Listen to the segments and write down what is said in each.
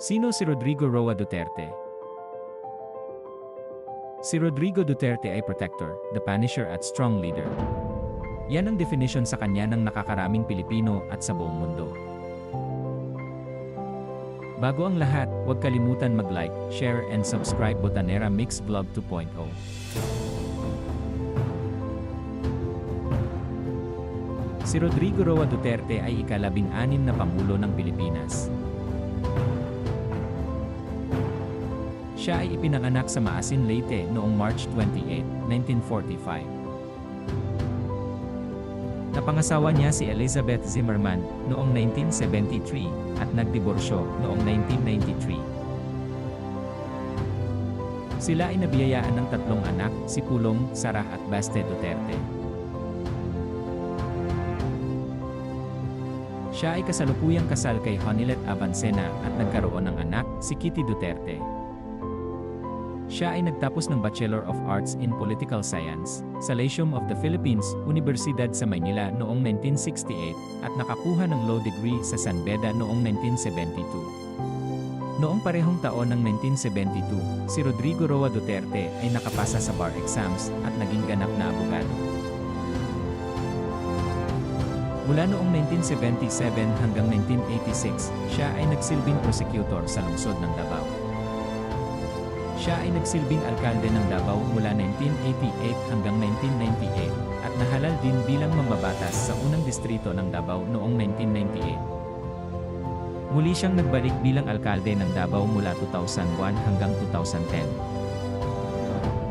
Sino si Rodrigo Roa Duterte? Si Rodrigo Duterte ay protector, the punisher at strong leader. Yan ang definition sa kanya ng nakakaraming Pilipino at sa buong mundo. Bago ang lahat, huwag kalimutan mag-like, share and subscribe Botanera Mix Vlog 2.0. Si Rodrigo Roa Duterte ay ika-16 na Pangulo ng Pilipinas. Siya ay ipinanganak sa Maasin, Leyte noong March 28, 1945. Napangasawa niya si Elizabeth Zimmerman noong 1973 at nagdiborsyo noong 1993. Sila ay nabiyayaan ng 3 anak, si Pulong, Sarah at Baste Duterte. Siya ay kasalukuyang kasal kay Honilet Avancena at nagkaroon ng anak, si Kitty Duterte. Siya ay nagtapos ng Bachelor of Arts in Political Science sa Lyceum of the Philippines, Universidad sa Maynila noong 1968 at nakakuha ng law degree sa San Beda noong 1972. Noong parehong taon ng 1972, si Rodrigo Roa Duterte ay nakapasa sa bar exams at naging ganap na abogado. Mula noong 1977 hanggang 1986, siya ay nagsilbing prosecutor sa lungsod ng Davao. Siya ay nagsilbing alkalde ng Davao mula 1988 hanggang 1998 at nahalal din bilang mambabatas sa unang distrito ng Davao noong 1998. Muli siyang nagbalik bilang alkalde ng Davao mula 2001 hanggang 2010.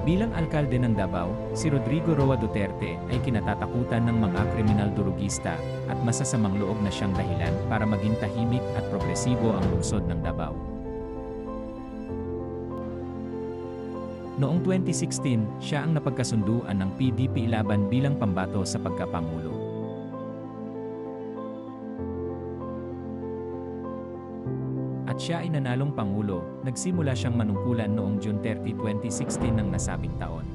Bilang alkalde ng Davao, si Rodrigo Roa Duterte ay kinatatakutan ng mga kriminal durugista at masasamang loob na siyang dahilan para maging tahimik at progresibo ang lungsod ng Davao. Noong 2016, siya ang napagkasunduan ng PDP laban bilang pambato sa pagkapangulo. At siya ay nanalong pangulo, nagsimula siyang manungkulan noong June 30, 2016 ng nasabing taon.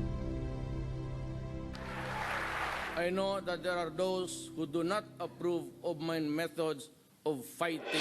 I know that there are those who do not approve of my methods of fighting.